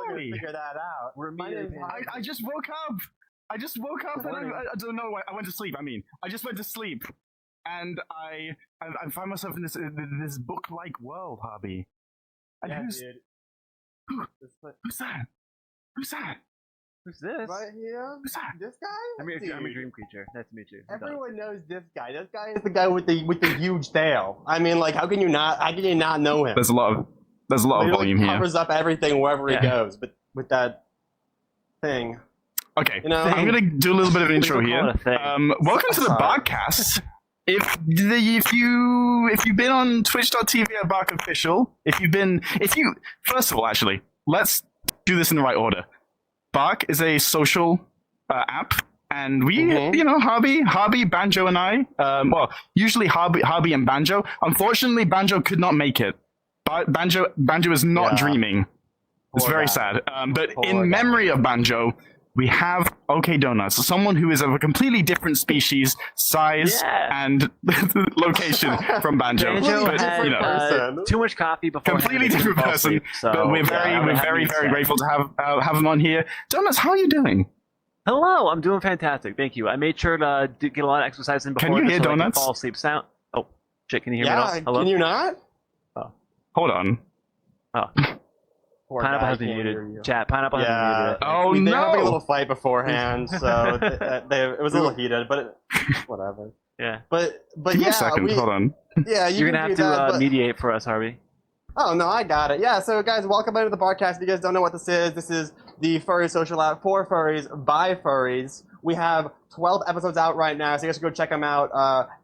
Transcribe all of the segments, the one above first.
gonna figure that out. We're My immediately name's Harvey. I just woke up. I just woke up and I don't know. I went to sleep. I mean, I just went to sleep, and I find myself in this book-like world, Harvey. And Yeah, who's dude. who's that? Who's that? Who's this? Right here? Who's that? This guy? I'm your Dude, dream creature. Nice to meet you. everyone knows this guy. This guy is the guy with the huge tail. I mean, like, how can you not know him? There's a lot of He volume here. covers up everything wherever he goes, but with that thing. Okay, You know, I'm gonna do a little bit of an intro People call here. it a thing. Welcome to the Sorry. BarqCast. If you've been on Twitch.tv at BarqOfficial, first of all, actually, let's do this in the right order. Barq is a social app, and we, Harvey, Banjo, and I, usually Harvey and Banjo. Unfortunately, Banjo could not make it. Banjo is not dreaming. It's Poor very guy. sad. But Poor in guy. memory of Banjo, we have OK Donuts, someone who is of a completely different species, size, and location from Banjo. Banjo But, had person. too much coffee before. completely different person. But we're very grateful to have him on here. Donuts, how are you doing? Hello, I'm doing fantastic. Thank you. I made sure to get a lot of exercise in before. Can you this hear so I Donuts? fall asleep sound. Oh, shit! Can you hear me Yeah, now? Hello. can you not? Hold on. Oh, Poor Pineapple guy has been can't hear muted. you. Chat. Pineapple has been Yeah. muted. Oh, I mean, they were having a no. little fight beforehand, so it was a little heated, but whatever. Yeah. But Give me yeah, a second. Hold on. Yeah, you You're can gonna have do to that, but- mediate for us, Harvey. Oh, no, I got it. Yeah, so guys, welcome back to the BarqCast. If you guys don't know what this is the furry social app for furries, by furries. We have 12 episodes out right now, so you guys can go check them out.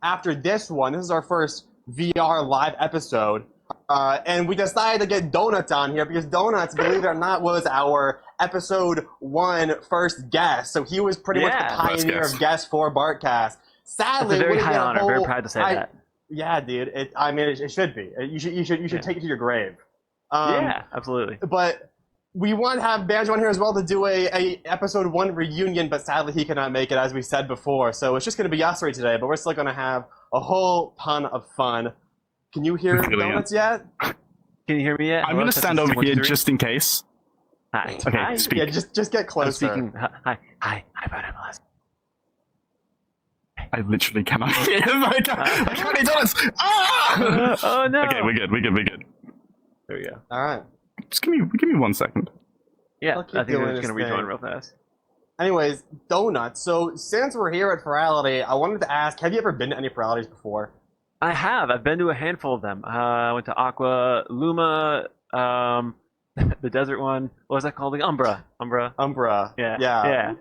After this one, this is our first VR live episode. And we decided to get Donuts on here because Donuts, believe it or not, was our episode 1 first guest. So he was pretty much the First pioneer guest. of guests for BarqCast. Sadly, It's a very we didn't high get a honor. whole- Very proud to say that. Yeah, dude. It should be. You should take it to your grave. Yeah, absolutely. But we want to have Banjo on here as well to do a episode 1 reunion, but sadly he cannot make it, as we said before. So it's just going to be us three today, but we're still going to have a whole ton of fun. Can you hear Really, Donuts yet? Can you hear me yet? I'm Hello, going to stand over testing, here 1, 2, 3. just in case. Hi. Okay, Hi. speak. Yeah, just get I'm closer. speaking. Hi. Pineapple. I literally cannot hear him. I can't hear Donuts. Ah! Oh no. Okay, we're good. There we go. All right. Just give me 1 second. Yeah, I'll keep I think doing we're just this gonna rejoin thing. real fast. Anyways, Donuts. So since we're here at Furality, I wanted to ask, have you ever been to any Furalities before? I have. I've been to a handful of them. I went to Aqua, Luma, the desert one. What was that called? The Umbra. Umbra. Yeah.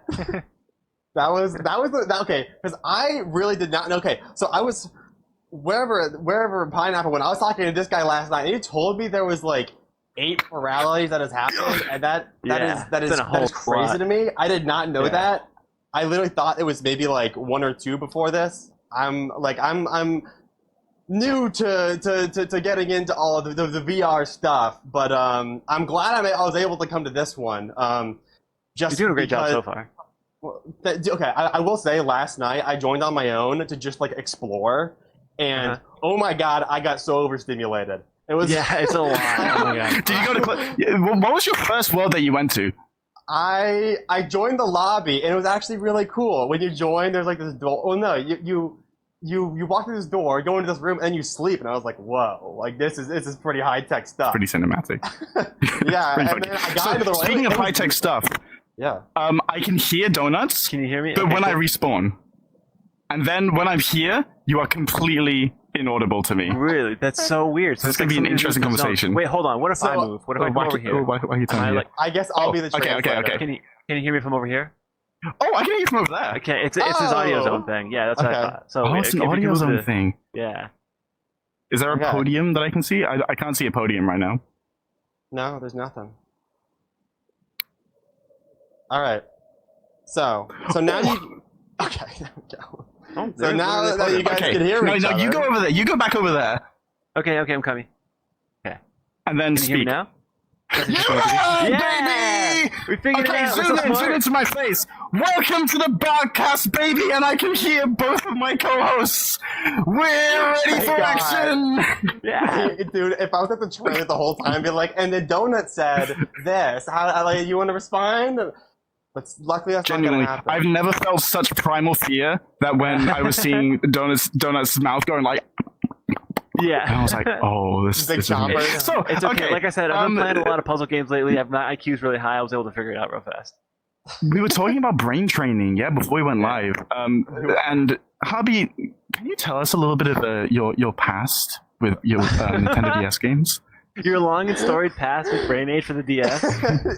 That was okay, because I really did not know. Okay, so I was wherever Pineapple went. I was talking to this guy last night, and he told me there was like 8 Furalities that has happened, and that It's is been a whole crazy lot. to me. I did not know that. I literally thought it was maybe like 1 or 2 before this. I'm new to getting into all of the VR stuff, but I'm glad I was able to come to this one. Just You're doing a great job because- so far. Okay, I will say last night I joined on my own to just like explore, and oh my god, I got so overstimulated. It was Yeah, it's a lot. Oh my god. Did you go to? What was your first world that you went to? I joined the lobby, and it was actually really cool. When you join, there's like this door. Oh no, you walk through this door, go into this room, and you sleep. And I was like, whoa, like this is pretty high tech stuff. Pretty cinematic. Yeah, Pretty and funky. then I got So, into the speaking of high tech stuff, Yeah. I can hear Donuts, Can you hear me? but Okay, when I cool. respawn, and then when I'm here, you are completely inaudible to me. Really, that's so weird. So This it's could be an something interesting in the zone. conversation. Wait, hold on. What if So- I move? What if I come over here? Why are you Am telling I me? like? I guess I'll Oh, be the okay, translator. okay. Can you hear me from over here? Oh, I can hear you from over there. Okay, it's this audio Oh. zone thing. Yeah, that's what I Okay. thought. So Oh, it's if an you can audio move zone the- thing. Yeah. Is there a Okay. podium that I can see? I can't see a podium right now. No, there's nothing. All right. So now you. Okay, there we go. Oh, So there's now literally a that you podium. guys Okay. can hear No, each other. you go over there. You go back over there, Okay, I'm coming. and then Can you hear me speak. now? Yeah, baby! we figured Okay, it out. zoom into my face. Welcome to the BarqCast, baby, and I can hear both of my co-hosts. We're ready Thank for God. action. Yeah. Dude, if I was at the trailer the whole time, be like, and the donut said this. How like you want to respond? But luckily, that's Genuinely, not gonna I've happen. never felt such primal fear that when I was seeing Donut's mouth going like, Yeah. and I was like, oh, this Big is chomper. so It's okay. Like I said, I've been playing a lot of puzzle games lately. My IQ's really high. I was able to figure it out real fast. We were talking about brain training, before we went live. And Hobby, can you tell us a little bit of your past with your Nintendo DS games? Your long and storied past with Brain Age for the DS.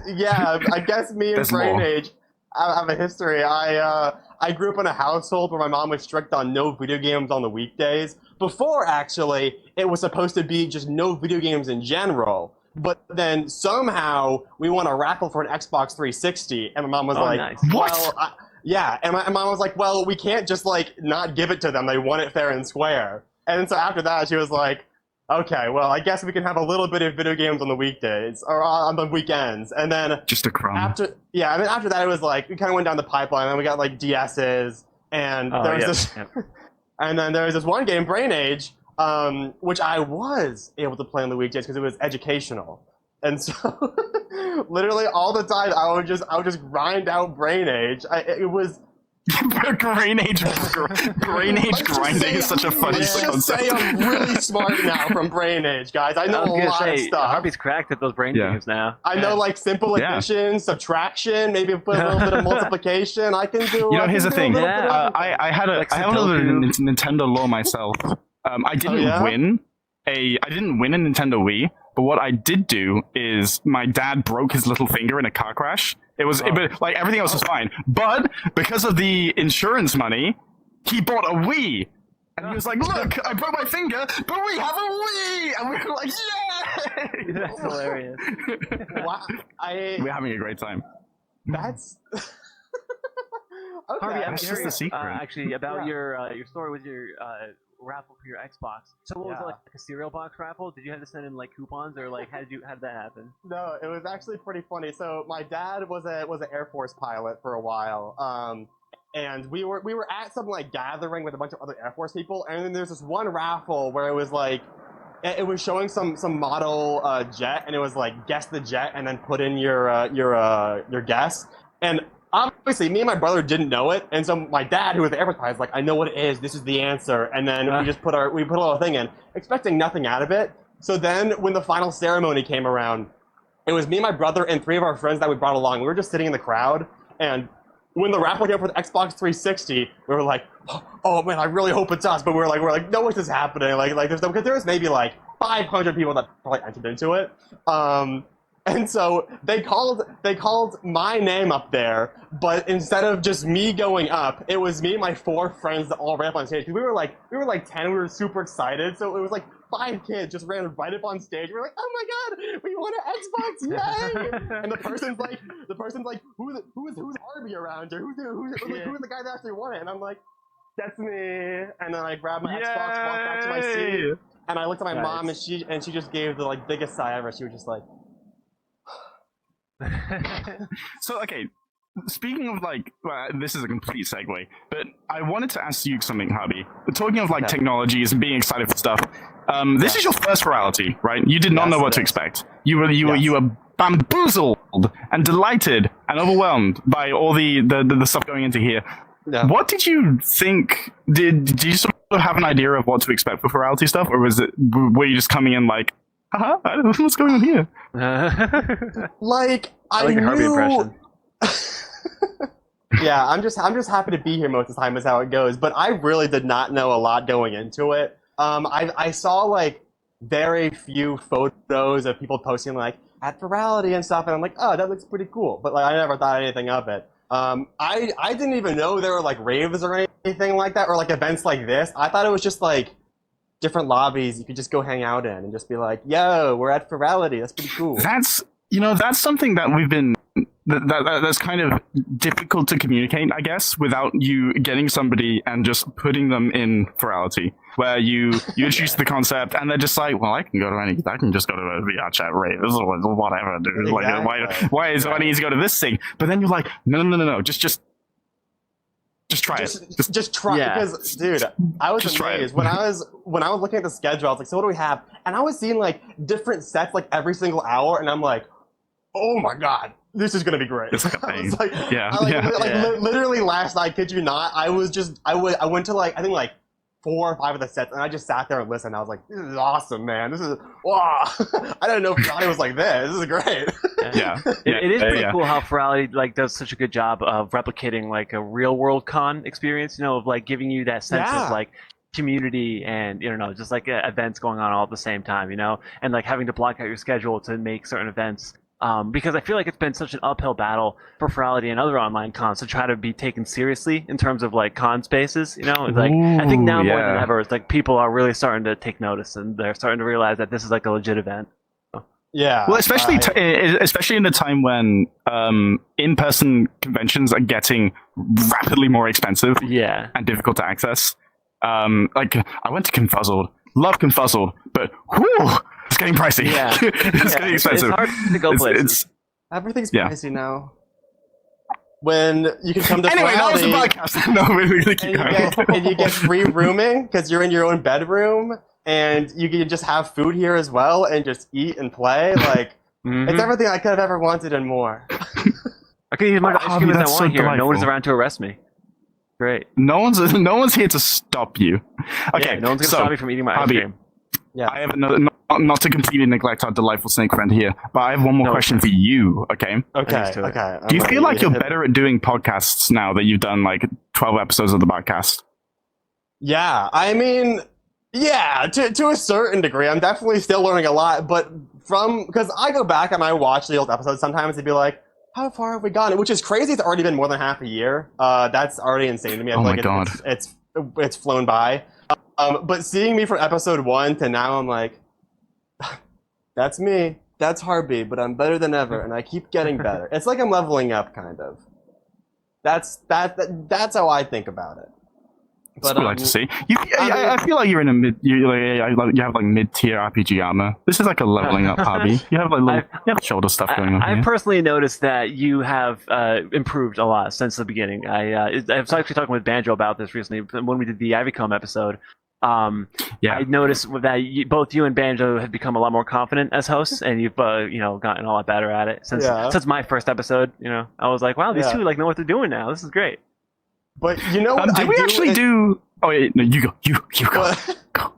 Yeah, I guess me and There's Brain more. Age have a history. I grew up in a household where my mom was strict on no video games on the weekdays. Before, actually, it was supposed to be just no video games in general. But then somehow we won a raffle for an Xbox 360, and my mom was like, nice. What? Well, yeah, and my mom was like, well, we can't just like not give it to them. They won it fair and square. And so after that, she was like, okay, well, I guess we can have a little bit of video games on the weekdays or on the weekends. And then Just a crumb. after that, it was like we kind of went down the pipeline. And then we got like DSs, and there was this, and then there was this one game, Brain Age, which I was able to play on the weekdays because it was educational. And so, literally all the time, I would just grind out Brain Age. It was. Brain Age grinding is such a funny Let's just say concept. I'm really smart now from Brain Age, guys. I know a lot of stuff. Harvey's cracked at those brain games now. I know like simple addition, subtraction, maybe put a little bit of multiplication. I can do. You know, here's the thing. Yeah. I had a little bit of Nintendo lore myself. I didn't win a Nintendo Wii, but what I did do is my dad broke his little finger in a car crash. But like everything else was fine. But because of the insurance money, he bought a Wii. And he was like, look, I broke my finger, but we have a Wii! And we were like, yay! That's hilarious. Wow. We're having a great time. That's. Okay. Harvey, I'm That's just curious, the secret. actually, about your story with your raffle for your Xbox. So what was it, like a cereal box raffle? Did you have to send in like coupons, or like how did that happen? No, it was actually pretty funny. So my dad was an Air Force pilot for a while, and we were at some like gathering with a bunch of other Air Force people, and then there's this one raffle where it was like it was showing some model jet, and it was like guess the jet, and then put in your guess, and obviously, me and my brother didn't know it, and so my dad, who was the Air Force pilot, was like, "I know what it is. This is the answer." And then we just put a little thing in, expecting nothing out of it. So then, when the final ceremony came around, it was me, my brother, and 3 of our friends that we brought along. We were just sitting in the crowd, and when the raffle came up for the Xbox 360, we were like, "Oh man, I really hope it's us." But we're like, "No, this is happening." Like there's no, because there was maybe like 500 people that probably entered into it. And so they called my name up there, but instead of just me going up, it was me and my 4 friends that all ran up on stage. We were like 10, we were super excited. So it was like 5 kids just ran right up on stage. We were like, "Oh my god, we won an Xbox, yay!" And the person's like, who's Harvey around here? Who's the guy that actually won it? And I'm like, "That's me." And then I grabbed my Xbox, walked back to my seat, and I looked at my mom, and she just gave the like biggest sigh ever. She was just like. So, okay, speaking of like, this is a complete segue, but I wanted to ask you something, Hobby. Talking of like technologies and being excited for stuff, this is your first Furality, right? You did not know what to expect. You were bamboozled and delighted and overwhelmed by all the stuff going into here. Yeah. What did you think? Did you sort of have an idea of what to expect for Furality stuff, or were you just coming in like, I don't know what's going on here? Like I like your Harvey impression. Yeah, I'm just happy to be here most of the time is how it goes. But I really did not know a lot going into it. I saw like very few photos of people posting like at Furality and stuff, and I'm like, oh, that looks pretty cool. But like I never thought anything of it. I didn't even know there were like raves or anything like that, or like events like this. I thought it was just like different lobbies you could just go hang out in and just be like, yo, we're at Furality. That's pretty cool. That's something that we've been that's kind of difficult to communicate, I guess, without you getting somebody and just putting them in Furality, where you introduce the concept and they're just like, well, I can just go to a VR chat rave, whatever, dude. Exactly. Like, why do I need to go to this thing? But then you're like, no, just try it. Just try, because dude, I was amazed when I was looking at the schedule. I was like, so what do we have? And I was seeing like different sets like every single hour, and I'm like, oh my god, this is gonna be great. It's like a thing. Literally last night, kid you not, I went to like I think like 4 or 5 of the sets, and I just sat there and listened. I was like, this is awesome, man. This is wow. I didn't know Furality was like this. This is great. It is pretty cool how Furality like does such a good job of replicating like a real world con experience. You know, of like giving you that sense of like community and just like events going on all at the same time. You know, and like having to block out your schedule to make certain events. Because I feel like it's been such an uphill battle for Furality and other online cons to try to be taken seriously in terms of like con spaces. You know, like I think now more than ever, it's like people are really starting to take notice and they're starting to realize that this is like a legit event. Yeah. Well, especially especially in the time when in-person conventions are getting rapidly more expensive, and difficult to access. Like I went to Confuzzled, love Confuzzled, but whew, it's getting pricey. Yeah, it's getting expensive. It's hard to go places. Everything's pricey now. When you can come to anyway, that was the Furality, podcast. No, we're gonna keep going. and you get free rooming because you're in your own bedroom, and you can just have food here as well, and just eat and play. Like it's everything I could have ever wanted and more. I can eat as much ice cream as I want here. Delightful. No one's around to arrest me. Great. No one's here to stop you. Okay, no one's gonna stop me from eating my ice cream. Yeah. I have another, not to completely neglect our delightful snake friend here, but I have one more question for you, okay? Okay. Do you feel like you're better at doing podcasts now that you've done like 12 episodes of the BarqCast? Yeah, I mean, yeah, to a certain degree. I'm definitely still learning a lot, but because I go back and I watch the old episodes sometimes and be like, how far have we gone? Which is crazy. It's already been more than half a year. That's already insane to me. I feel my God. It's flown by. But seeing me from episode 1 to now, I'm like, that's me. That's Harvey, but I'm better than ever, and I keep getting better. It's like I'm leveling up, kind of. That's how I think about it. But I'd like to see. I feel like you're in a mid. You have like mid-tier RPG armor. This is like a leveling up hobby. You have like you have shoulder stuff going on. I've personally noticed that you have improved a lot since the beginning. I was actually talking with Banjo about this recently when we did the Ivycomb episode. I noticed that both you and Banjo have become a lot more confident as hosts, and you've gotten a lot better at it since my first episod. I was like, wow, these two like know what they're doing now. This is great. But you know what? Did we actually do? Oh wait, no, you go. You go. Go.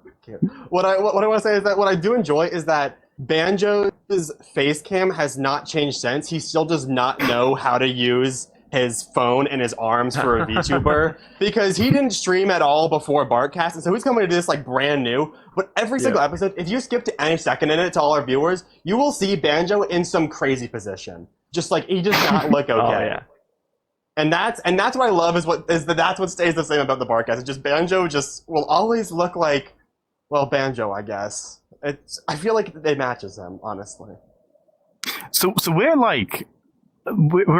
What I want to say is that what I do enjoy is that Banjo's face cam has not changed since. He still does not know how to use his phone and his arms for a VTuber because he didn't stream at all before BarqCast, and so he's coming to this like brand new. But every single episode, if you skip to any second in it to all our viewers, you will see Banjo in some crazy position. Just like he does not look okay. Oh, yeah. And that's what I love that's what stays the same about the BarqCast. It's just Banjo just will always look like, well, Banjo, I guess. I feel like it matches him, honestly. So we're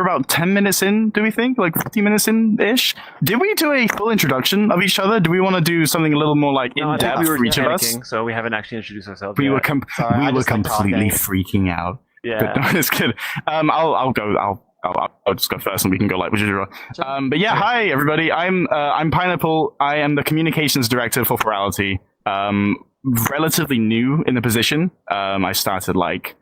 about 10 minutes in, do we think? Like 15 minutes in-ish? Did we do a full introduction of each other? Do we want to do something a little more like in-depth for each of us? So we haven't actually introduced ourselves We yet. were completely freaking out. Yeah. But no, it's good. I'll go. I'll just go first and we can go like which is your but yeah, hi everybody. I'm Pineapple. I am the communications director for Furality. Relatively new in the position. I started like,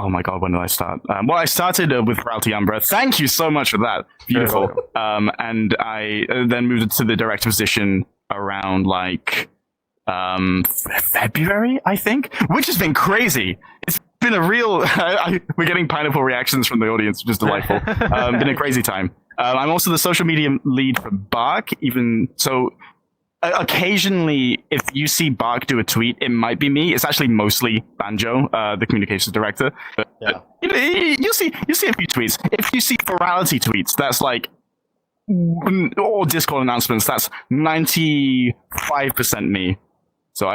oh my god, when did I start? Well, I started with Furality Umbra. Thank you so much for that. Beautiful. And I then moved to the director position around like February, I think, which has been crazy. It's been a real we're getting pineapple reactions from the audience, which is delightful. Been a crazy time. I'm also the social media lead for Barq. Even so, occasionally if you see Barq do a tweet, it might be me. It's actually mostly Banjo, the communications director. But, you'll see a few tweets. If you see Furality tweets, that's like, or Discord announcements, that's 95% me. So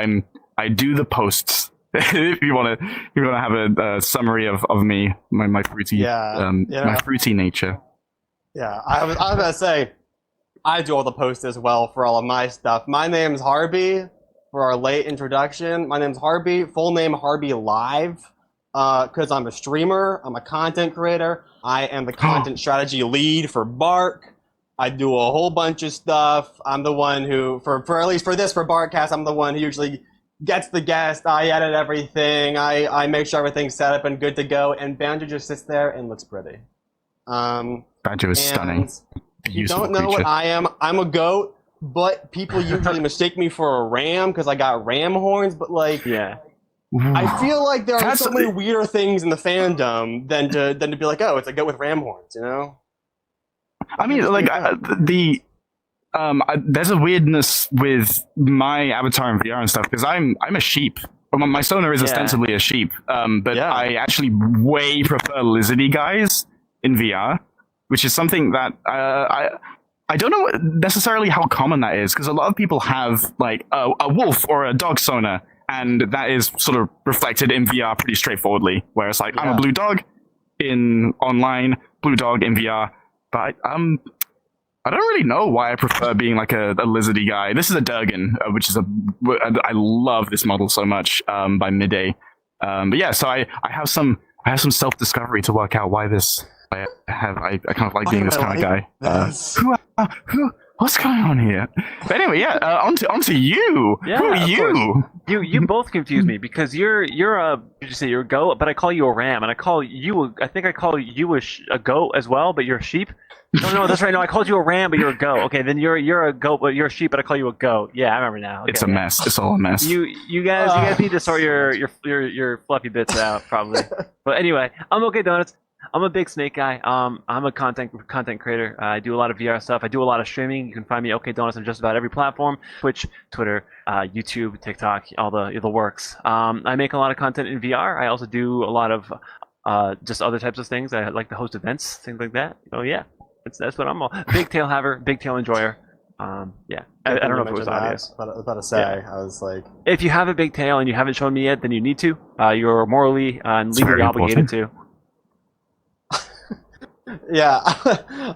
I do the posts if you want to have a summary of me, my fruity, my fruity nature. Yeah, I was about to say, I do all the posts as well for all of my stuff. My name's Harby. For our late introduction, my name's Harby. Full name Harby Live. Because I'm a streamer, I'm a content creator. I am the content strategy lead for Bark. I do a whole bunch of stuff. I'm the one who, for at least for BarqCast, I'm the one who usually gets the guest. I edit everything. I make sure everything's set up and good to go. And Banjo just sits there and looks pretty. Banjo is stunning. If you don't know what I am, I'm a goat. But people usually mistake me for a ram because I got ram horns. But like, I feel like there are so many weirder things in the fandom than to be like, oh, it's a goat with ram horns, you know? I mean, like there's a weirdness with my avatar in VR and stuff because I'm a sheep. My sonar is ostensibly a sheep, but I actually way prefer lizardy guys in VR, which is something that I don't know necessarily how common that is, because a lot of people have like a wolf or a dog sonar, and that is sort of reflected in VR pretty straightforwardly, where it's like, I'm a blue dog in online, blue dog in VR, but I don't really know why I prefer being like a lizardy guy. This is a Durgan, which is I love this model so much by Midday. But yeah, so I have some self-discovery to work out why this... I kind of like being this kind of guy. What's going on here? But anyway, onto you. Yeah, who are you? You both confuse me because you're a, did you say you're a goat, but I call you a ram, and I call you I think I call you a goat as well, but you're a sheep. No, that's right. No, I called you a ram, but you're a goat. Okay, then you're a goat, but you're a sheep, but I call you a goat. Yeah, I remember now. Okay, it's a mess. It's all a mess. You guys need to sort your fluffy bits out probably. But anyway, I'm okay, Donuts. I'm a big snake guy. I'm a content creator. I do a lot of VR stuff. I do a lot of streaming. You can find me OK Donuts on just about every platform: Twitch, Twitter, YouTube, TikTok, all the works. I make a lot of content in VR. I also do a lot of just other types of things. I like to host events, things like that. Oh yeah, that's what I'm all. Big tail haver, big tail enjoyer. I don't know if it was obvious. But I was about to say, I was like, if you have a big tail and you haven't shown me yet, then you need to. You're morally and legally obligated to. Yeah,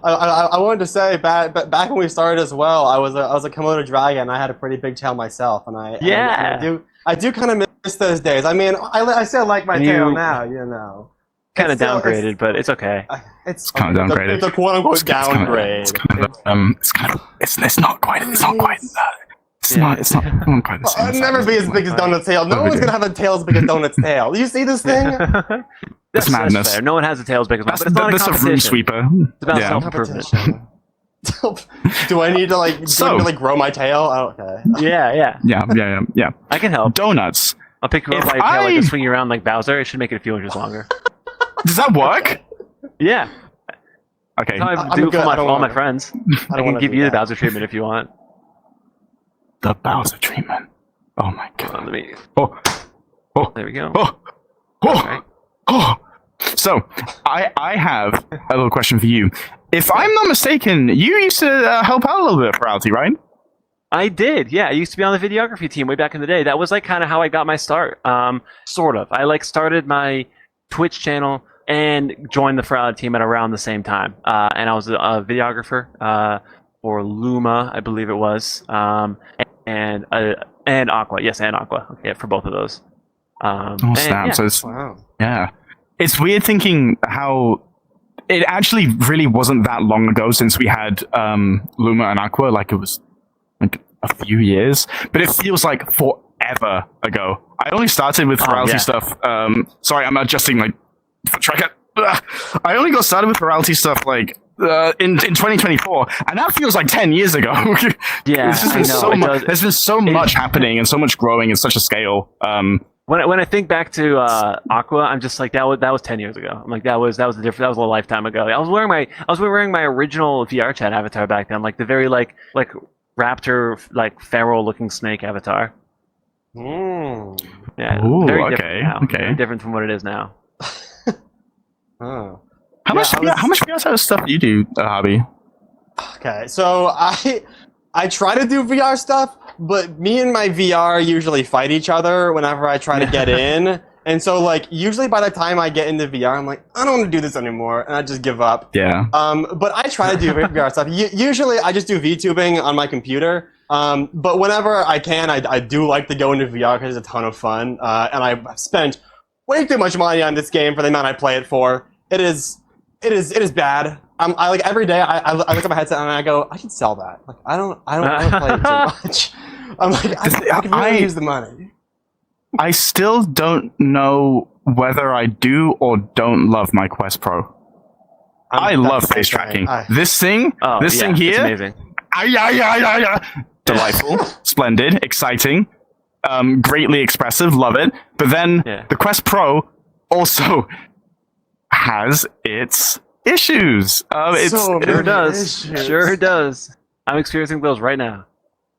I wanted to say back when we started as well, I was a Komodo dragon, and I had a pretty big tail myself, and I do kind of miss those days. I mean, I still like my tail now, you know. Kind of downgraded, but it's okay. It's kind of downgraded. It's a quote unquote downgrade. It's not quite. It's not quite the same. It'll never be as big as Donut's tail. No one's gonna have a tail as big as Donut's tail. Do you see this thing? That's madness. Fair. No one has a tail as big as mine, but it's not a competition. That's a room sweeper. It's about self-improvement. Do I need to grow my tail? Oh, okay. Yeah. I can help. Donuts. I'll pick you up by your tail, like swing you around like Bowser. It should make it a few inches longer. Does that work? Yeah. Okay. That's how I do it for all my friends. I can give you the Bowser treatment if you want. The Bowser treatment. Oh my god. There we go. So, I have a little question for you. If I'm not mistaken, you used to help out a little bit at Furality, right? I did, yeah. I used to be on the videography team way back in the day. That was like kind of how I got my start. Sort of. I started my Twitch channel and joined the Furality team at around the same time. And I was a videographer for Luma, I believe it was, and Aqua. Yes, and Aqua. Okay, for both of those. Snap! So it's weird thinking how it actually really wasn't that long ago since we had Luma and Aqua. Like it was like a few years, but it feels like forever ago. I only started with Furality stuff. Sorry, I'm adjusting my foot tracker. I only got started with Furality stuff like in 2024, and that feels like 10 years ago. Yeah, it's just been so much. There's been so much happening and so much growing in such a scale. When I think back to Aqua, I'm just like that was 10 years ago. I'm like that was a lifetime ago. I was wearing my original VR chat avatar back then, like the very like raptor like feral looking snake avatar. Yeah. Ooh, very okay. Different now. Okay. Very different from what it is now. Oh. How much VR stuff do you do, Hobby? Okay, so I try to do VR stuff, but me and my VR usually fight each other whenever I try to get in. And so, like, usually by the time I get into VR, I'm like, I don't want to do this anymore, and I just give up. Yeah. But I try to do VR stuff. Usually, I just do VTubing on my computer. But whenever I can, I do like to go into VR because it's a ton of fun. And I've spent way too much money on this game for the amount I play it for. It is bad. I like every day I look at my headset and I go, I should sell that. Like I don't want to play it too much. I'm like, I could really use the money. I still don't know whether I do or don't love my Quest Pro. I love face tracking. This thing here, it's amazing. Delightful, splendid, exciting, greatly expressive, love it. But then the Quest Pro also has its issues. Sure does. I'm experiencing those right now.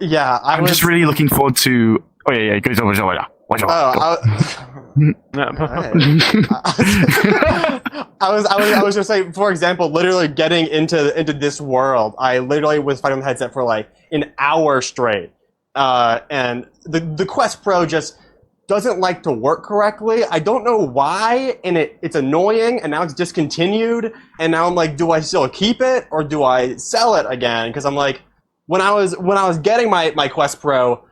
Yeah, I'm just really looking forward to. Oh yeah. I was just saying, for example, literally getting into this world, I literally was fighting the headset for like an hour straight, and the Quest Pro just doesn't like to work correctly. I don't know why, and it's annoying, and now it's discontinued, and now I'm like, do I still keep it or do I sell it again? Because I'm like, when I was getting my Quest Pro,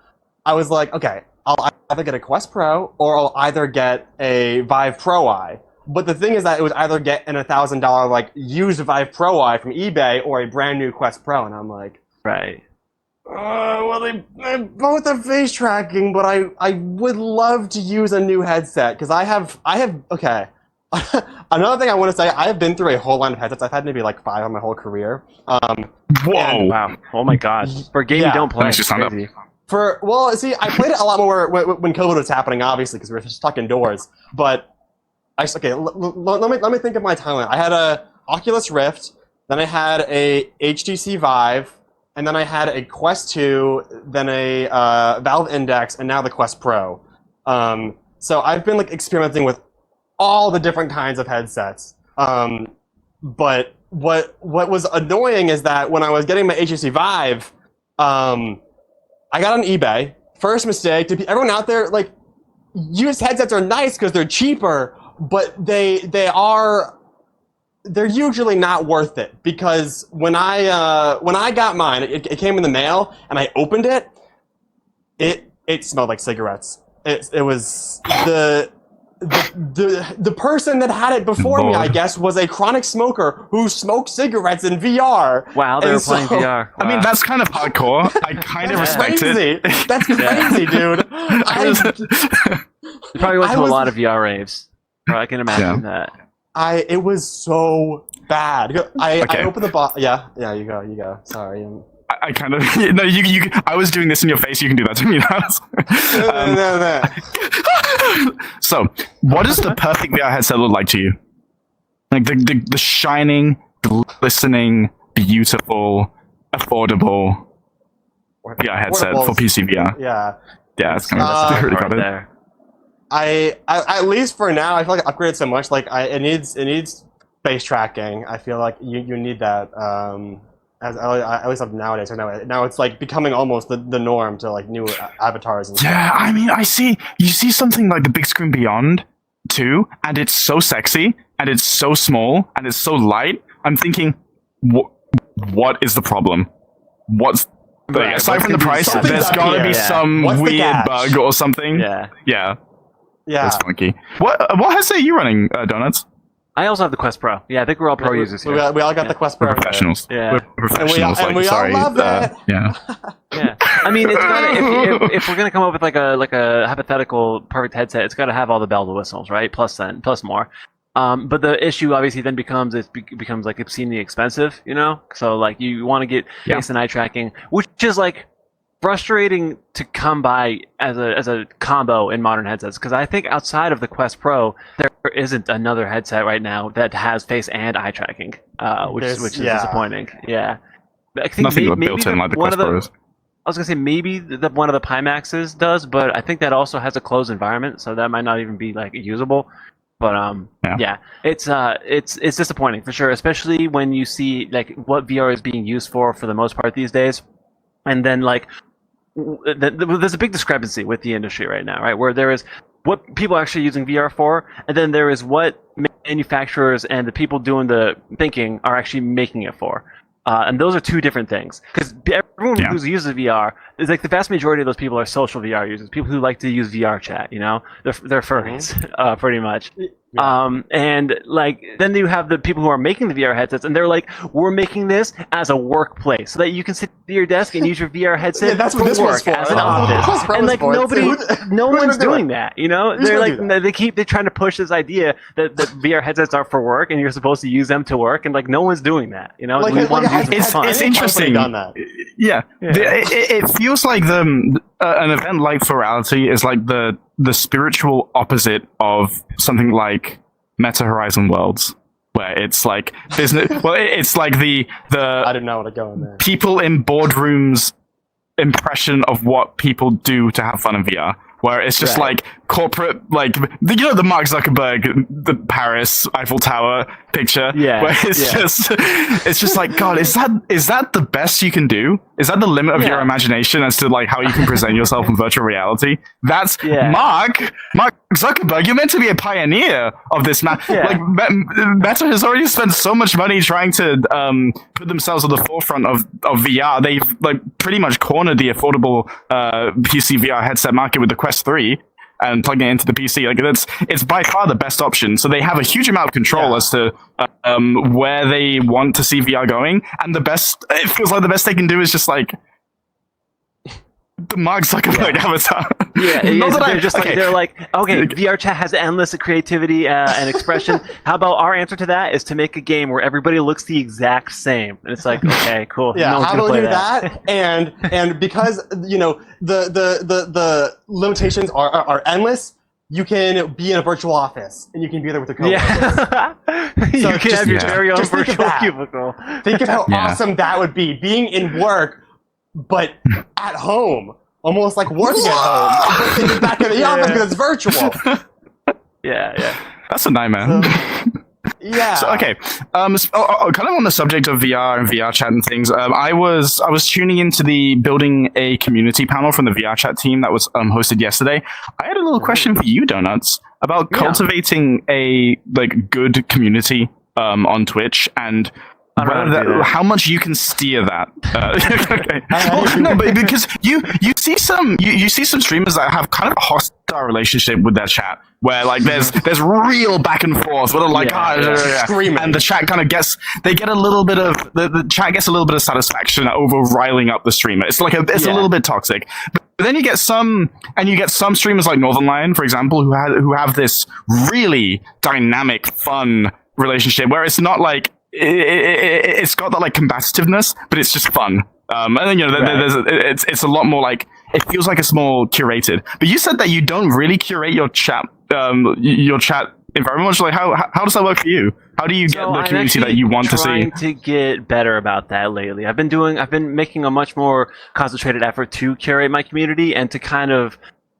I was like, okay, I'll either get a Quest Pro or I'll either get a Vive Pro Eye. But the thing is that it was either get an $1,000 like used Vive Pro Eye from eBay or a brand new Quest Pro, and I'm like, right. Well, they both have face tracking, but I would love to use a new headset because I have okay. Another thing I want to say, I have been through a whole line of headsets. I've had maybe like 5 on my whole career. Whoa! Wow! Oh my God! For a game you don't play, it's crazy. See, I played it a lot more when COVID was happening, obviously, because we were stuck indoors. But let me think of my timeline. I had a Oculus Rift, then I had a HTC Vive, and then I had a Quest 2, then a Valve Index, and now the Quest Pro. So I've been like experimenting with all the different kinds of headsets. But what was annoying is that when I was getting my HTC Vive, I got on eBay. First mistake. Everyone out there, like, used headsets are nice because they're cheaper, but they're usually not worth it because when I got mine, it came in the mail and I opened it. It smelled like cigarettes. It was the person that had it before me, I guess, was a chronic smoker who smoked cigarettes in VR. Wow, they were playing VR. Wow. I mean, that's kind of hardcore. I kind of respect it. That's crazy, dude. You probably went to a lot of VR raves. I can imagine that. It was so bad. I opened the box. Yeah, you go. Sorry. I kind of no. You. I was doing this in your face. You can do that to me now. No. So, what does the perfect VR headset look like to you? Like the shining, glistening, beautiful, affordable VR headset for PC VR. Yeah, it's kind of really got it there. I at least for now, I feel like I upgraded so much. Like it needs face tracking. I feel like you need that. At least up nowadays. Now it's like becoming almost the norm to like new avatars and stuff. Yeah, I mean, you see something like the Big Screen Beyond too, and it's so sexy, and it's so small, and it's so light. I'm thinking, what is the problem? Aside from the price, there's gotta be some weird bug or something. Yeah. That's funky. What headset are you running, Donuts? I also have the Quest Pro. Yeah, I think we're all pro users here. We all got the Quest Pro. We're professionals. Yeah. We're professionals. And we all love it. Yeah. Yeah. I mean, it's gotta, if we're gonna come up with like a hypothetical perfect headset, it's gotta have all the bells and whistles, right? Plus more. But the issue obviously then becomes like obscenely expensive, you know? So like you want to get face and eye tracking, which is like frustrating to come by as a combo in modern headsets, because I think outside of the Quest Pro there isn't another headset right now that has face and eye tracking, which is disappointing. Yeah, I think nothing built in like the Quest Pros. I was gonna say maybe one of the Pimaxes does, but I think that also has a closed environment, so that might not even be like usable. But it's disappointing for sure, especially when you see like what VR is being used for the most part these days, and then like there's a big discrepancy with the industry right now, right? Where there is what people are actually using VR for, and then there is what manufacturers and the people doing the thinking are actually making it for. And those are two different things. Because everyone who uses VR is like the vast majority of those people are social VR users, people who like to use VR chat. You know, they're furries, pretty much. Yeah. And like then you have the people who are making the VR headsets, and they're like, we're making this as a workplace so that you can sit at your desk and use your VR headset that's what this work was for. as an office. And like no one's doing that. You know, they're like they're trying to push this idea that VR headsets are for work and you're supposed to use them to work, and like no one's doing that. You know, it's interesting. Yeah, it feels like an event like Furality is like the spiritual opposite of something like Meta Horizon Worlds, where it's like it's like the I didn't know what to go in there. People in boardrooms impression of what people do to have fun in VR. Where it's just like corporate, like the Mark Zuckerberg, the Paris Eiffel Tower picture. Yeah, where it's just like, God, is that the best you can do? Is that the limit of your imagination as to like how you can present yourself in virtual reality? That's Mark Zuckerberg. You're meant to be a pioneer of this. Like Meta has already spent so much money trying to put themselves at the forefront of VR. They've like pretty much cornered the affordable PC VR headset market with the Quest 3 and plugging it into the PC. Like it's by far the best option. So they have a huge amount of control as to where they want to see VR going. And it feels like the best they can do is just like the Mark Zuckerberg avatar. They're like, okay, VR chat has endless creativity and expression. How about our answer to that is to make a game where everybody looks the exact same? And it's like, okay, cool. Yeah, no one's how gonna about we play do that? And because the limitations are endless, you can be in a virtual office and you can be there with a coworkers. So you can have your very own virtual cubicle. Think of how awesome that would be, being in work but at home, almost like working at home, but in the back of the office because it's virtual. That's a nightmare. So, okay. Kind of on the subject of VR and VR chat and things. I was tuning into the building a community panel from the VR chat team that was hosted yesterday. I had a little question for you, Donuts, about cultivating a like good community on Twitch and how much you can steer that. But because you see some streamers that have kind of a hostile relationship with their chat, where like there's real back and forth, where they're like screaming, and the chat kind of get a little bit of the chat gets a little bit of satisfaction over riling up the streamer. It's like a little bit toxic. But then you get some streamers like Northern Lion, for example, who have this really dynamic, fun relationship where it's not like it's got that like combativeness, but it's just fun. And then it's a lot more like it feels like it's more curated. But you said that you don't really curate your chat environment. Like how does that work for you? How do you get the community that you want to see? I'm trying to get better about that lately. I've been making a much more concentrated effort to curate my community and to kind of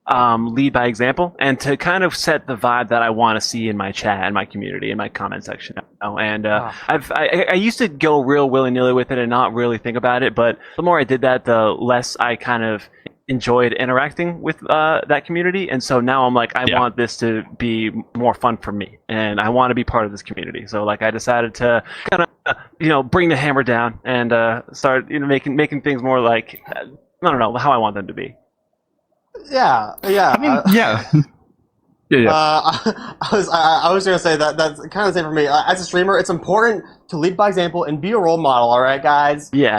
lead by example and to kind of set the vibe that I want to see in my chat and my community and my comment section. And I used to go real willy-nilly with it and not really think about it, but the more I did that, the less I kind of enjoyed interacting with that community. And so now I'm like, I want this to be more fun for me, and I want to be part of this community. So like I decided to kind of bring the hammer down and start making things more like I don't know how I want them to be. I mean, I was gonna say that's kind of the same for me. As a streamer, it's important to lead by example and be a role model. All right, guys. Yeah.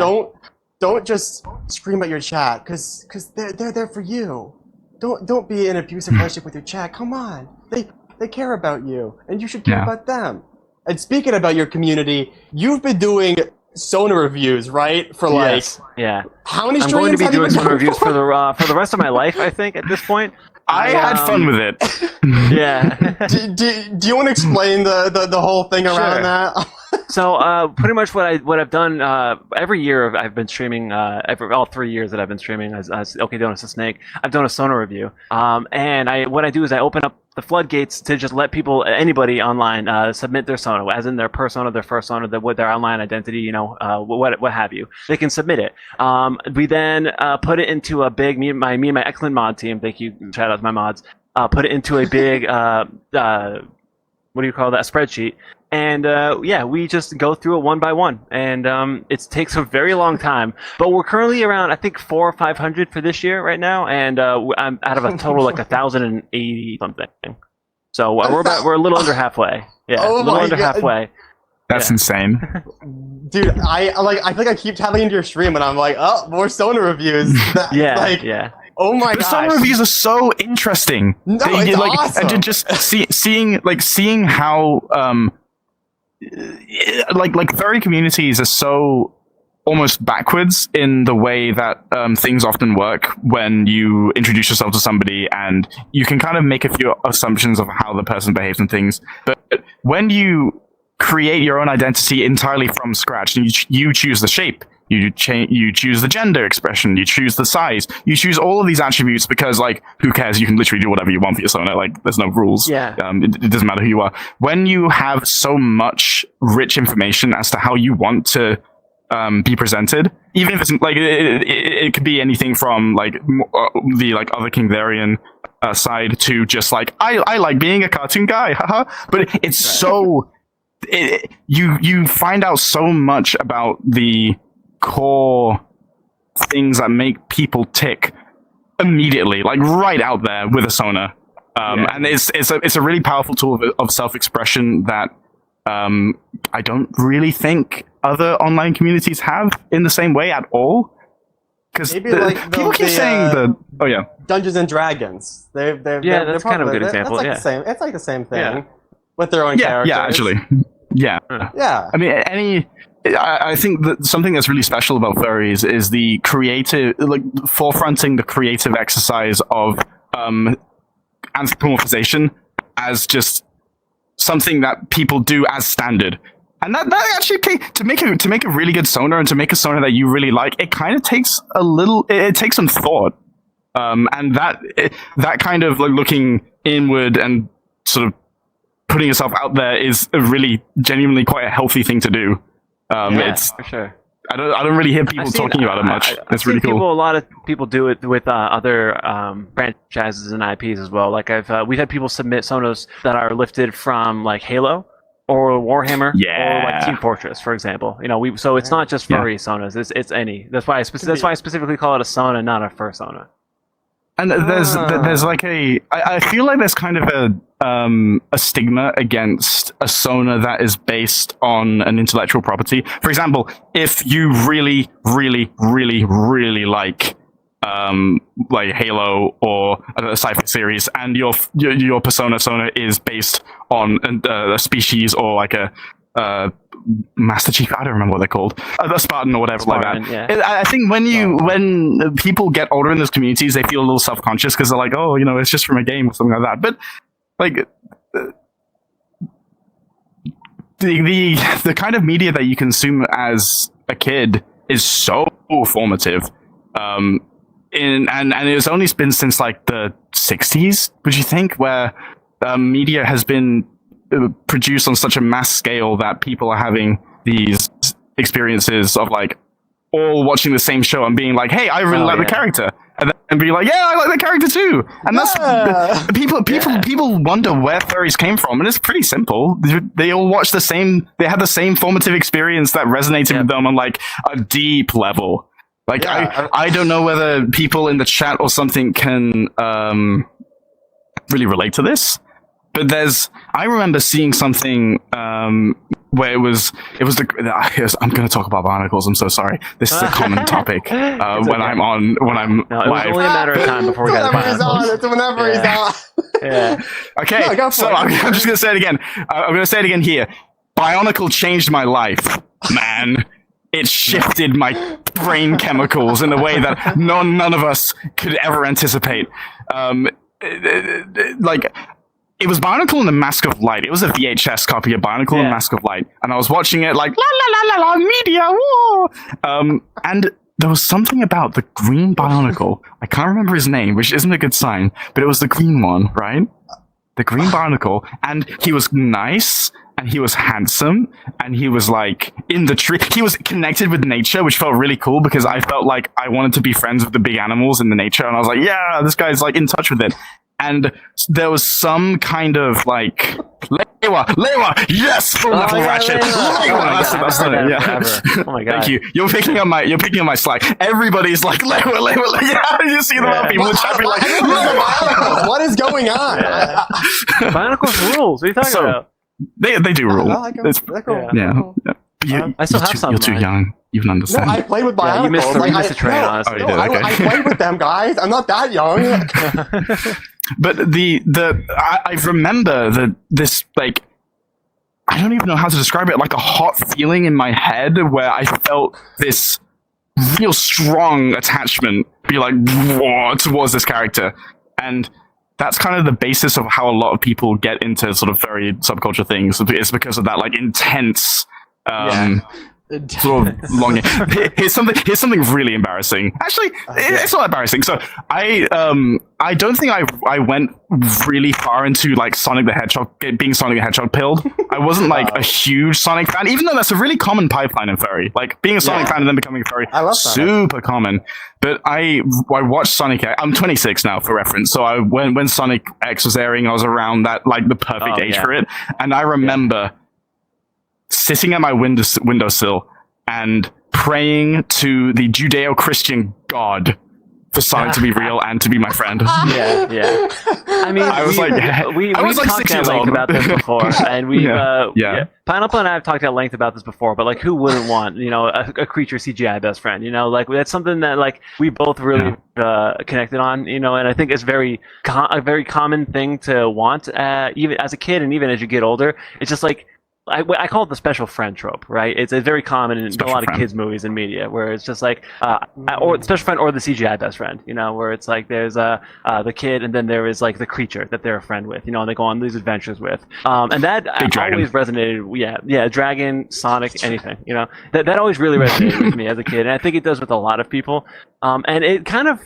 Don't just scream at your chat because they're there for you. Don't be in an abusive relationship with your chat. Come on, they care about you, and you should care about them. And speaking about your community, you've been doing Sona reviews, right? For like, how many streams? I'm going to be doing Sona reviews for the rest of my life, I think, at this point. I had fun with it. Do you want to explain the whole thing around that? So pretty much what I've done every year I've been streaming all 3 years that I've been streaming as OK Donuts the Snake, I've done a Sona review. And what I do is I open up the floodgates to just let people, anybody online, submit their Sona, as in their persona, their first Sona, their online identity, what have you. They can submit it. We then put it into a big, me and my excellent mod team, thank you, shout out to my mods, put it into a big, what do you call that, a spreadsheet. And we just go through it one by one, and it takes a very long time. But we're currently around, I think, 400 or 500 for this year right now, and I'm out of a total like 1,080 something. So we're a little under halfway. Yeah, a little under halfway. That's insane, dude. I feel like I keep tapping into your stream, and I'm like, oh, more Sona reviews. Yeah. Oh my god! The gosh. Sona reviews are so interesting. No, it's awesome. And just seeing how furry communities are so almost backwards in the way that things often work when you introduce yourself to somebody, and you can kind of make a few assumptions of how the person behaves and things. But when you create your own identity entirely from scratch, and you choose the shape, you choose the gender expression, you choose the size, you choose all of these attributes because, like, who cares? You can literally do whatever you want for your Sona. Like, there's no rules. Yeah. It doesn't matter who you are. When you have so much rich information as to how you want to be presented, even if it's like it could be anything from like the like other Kingtharian side to just like I like being a cartoon guy, haha. But it's so you find out so much about the core things that make people tick immediately, like right out there with a Sona. And it's a really powerful tool of self-expression that I don't really think other online communities have in the same way at all. Because people keep saying Dungeons and Dragons. They're that's kind of a good example. That's like it's like the same thing with their own characters. Yeah, actually. Yeah. I mean, I think that something that's really special about furries is the creative, like forefronting the creative exercise of anthropomorphization as just something that people do as standard. And that actually, to make a really good Sona and to make a Sona that you really like, it kind of takes it takes some thought. And that kind of like looking inward and sort of putting yourself out there is a really genuinely quite a healthy thing to do. It's for sure. I don't really hear people talking about it much. It's really cool. A lot of people do it with other franchises and IPs as well. Like we've had people submit Sonos that are lifted from like Halo or Warhammer or like Team Fortress, for example. So it's not just furry Sonas. It's any. That's why I specifically call it a Sona, not a fur Sona. And there's like I feel like there's kind of a stigma against a Sona that is based on an intellectual property. For example, if you really, really, really, really like Halo or a sci-fi series, and your persona Sona is based on a species or like a Master Chief, I don't remember what they're called, a Spartan or whatever like that. Yeah. I think when people get older in those communities, they feel a little self-conscious because they're like, oh, it's just from a game or something like that. But like the kind of media that you consume as a kid is so formative. And it's only been since like the 60s, would you think, where media has been produced on such a mass scale that people are having these experiences of like all watching the same show and being like, hey, I really like the character, and be like, yeah, I like the character too. And that's people wonder where furries came from, and it's pretty simple. They all watch the same, they had the same formative experience that resonated with them on like a deep level. Like I don't know whether people in the chat or something can really relate to this. But I remember seeing something where it was I'm going to talk about barnacles. I'm so sorry. This is a common topic when I'm live. It was only a matter of time before we got barnacles. It's whenever he's on. Yeah. Okay. No, so I'm just going to say it again. I'm going to say it again here. Bionicle changed my life, man. It shifted my brain chemicals in a way that none of us could ever anticipate. It was Bionicle and the Mask of Light. It was a VHS copy of Bionicle and the Mask of Light. And I was watching it like, la la la la la, media, whoa! And there was something about the green Bionicle. I can't remember his name, which isn't a good sign, but it was the green one, right? the Green Barnacle, and he was nice, and he was handsome, and he was like in the tree. He was connected with nature, which felt really cool because I felt like I wanted to be friends with the big animals in the nature, and I was like, yeah, this guy's like in touch with it. And there was some kind of like Lewa, yes, full metal ratchet. That's it. Yeah. Oh my god! Thank you. You're picking up my slack. Everybody's like Lewa. Yeah, you see the people in chat be like, what is going on? Barnacles rules. What are you talking about? They do rule. I like them. They're cool. Yeah. I still have some. You're too young. You don't understand. No, I played with Bionicles. You missed the train, honestly. I played with them, guys. I'm not that young. But I remember this like, I don't even know how to describe it, like a hot feeling in my head where I felt this real strong attachment be like towards this character. And that's kind of the basis of how a lot of people get into sort of very subculture things. It's because of that like intense sort of longing. Here's something really embarrassing. Actually, it's not embarrassing. So I don't think I went really far into like Sonic the Hedgehog, being Sonic the Hedgehog pilled. I wasn't like a huge Sonic fan, even though that's a really common pipeline in furry. Like being a Sonic fan and then becoming a furry, super common. But I watched Sonic X. I'm 26 now, for reference. So when Sonic X was airing, I was around that like the perfect age for it, and I remember sitting at my windowsill and praying to the Judeo-Christian God for Sonic to be real and to be my friend. Yeah. I mean, we've talked at length about this before, and we've Pineapple and I have talked at length about this before. But like, who wouldn't want a creature CGI best friend? Like that's something that like we both really connected on. And I think it's a very common thing to want, even as a kid and even as you get older. It's just like, I call it the special friend trope, right? It's very common in a lot of kids' movies and media, where it's just like, or the special friend or the CGI best friend, where it's like there's the kid and then there is like the creature that they're a friend with, and they go on these adventures with. And that always resonated. Yeah, dragon, Sonic, anything, that always really resonated with me as a kid, and I think it does with a lot of people. And it kind of,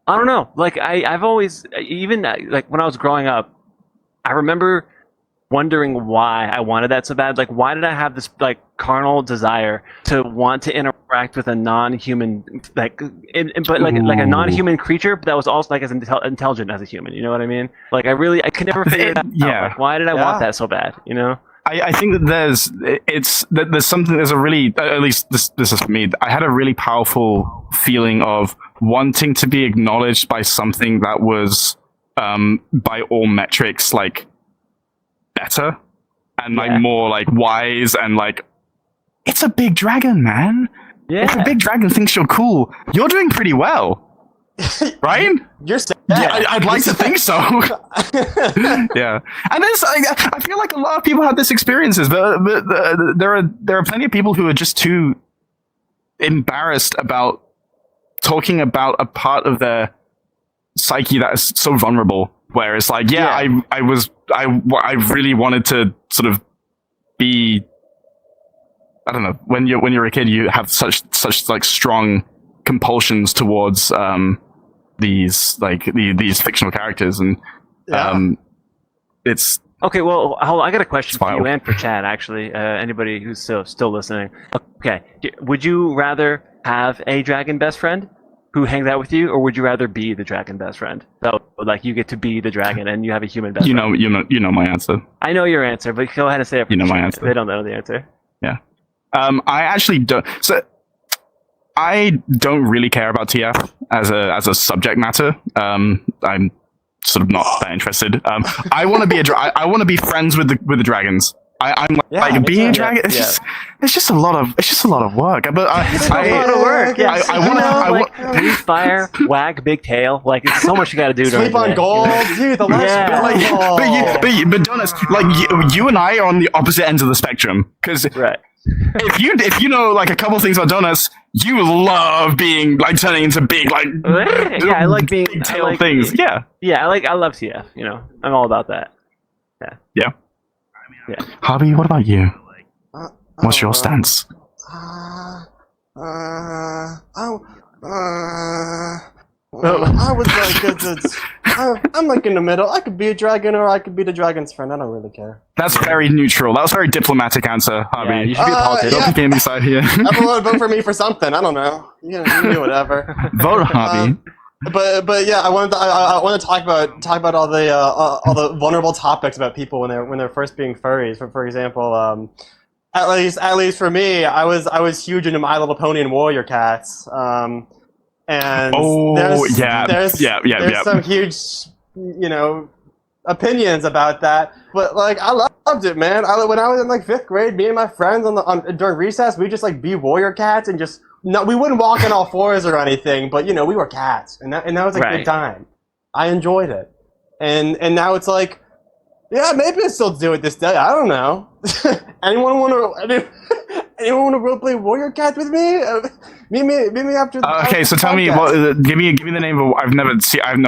I don't know, like I've always, even like when I was growing up, I remember wondering why I wanted that so bad. Like, why did I have this like carnal desire to want to interact with a non-human, like a non-human creature that was also like as intelligent as a human? You know what I mean? Like, I could never figure it out. Like, why did I want that so bad? I think that there's a really, at least this is for me, I had a really powerful feeling of wanting to be acknowledged by something that was by all metrics like better and like more like wise, and like, it's a big dragon, man. If a big dragon thinks you're cool, you're doing pretty well. Right? You're sad. Yeah, I'd like to think so. Yeah, and there's I feel like a lot of people have this experiences, but there are plenty of people who are just too embarrassed about talking about a part of their psyche that is so vulnerable. Where it's like, I really wanted to sort of be, I don't know, when you're a kid, you have such like strong compulsions towards these fictional characters, and it's okay. Well, I got a question for you and for Chad, actually. Anybody who's still listening. Okay, would you rather have a dragon best friend who hangs out with you, or would you rather be the dragon best friend? So, like, you get to be the dragon and you have a human best friend. You know my answer. I know your answer, but go ahead and say it. My answer. They don't know the answer. Yeah. I actually don't. So, I don't really care about TF as a subject matter. I'm sort of not that interested. I want to be I want to be friends with the dragons. I'm like being a dragon. It's just a lot of work. But it's a lot of work. Yeah, I want breathe fire, wag big tail. Like, it's so much you got to do. Sleep on gold, dude. The last but Jonas, like you and I are on the opposite ends of the spectrum. Because if you know like a couple things about Donuts, you love being like turning into big like I like being big tail things. I love TF. I'm all about that. Yeah. Hobby, what about you? What's your stance? I was like, I'm like in the middle. I could be a dragon or I could be the dragon's friend. I don't really care. That's very neutral. That was a very diplomatic answer, Harvey. Yeah, you should be a politician. Don't be gaming side here. Everyone vote for me for something. I don't know. You can do whatever. Vote Harvey. But yeah, I wanted to talk about all the vulnerable topics about people when they're first being furries. For example, at least for me, I was huge into My Little Pony and Warrior Cats. And there's some huge, opinions about that. But like, I loved it, man. When I was in like 5th grade, me and my friends during recess, we just like be warrior cats and just we wouldn't walk on all fours or anything, but we were cats, and that was a good time. I enjoyed it, and now it's like, yeah, maybe I still do it this day. I don't know. Anyone want to roleplay warrior cat with me? Meet me after. Okay, so tell me, give me the name of. I've known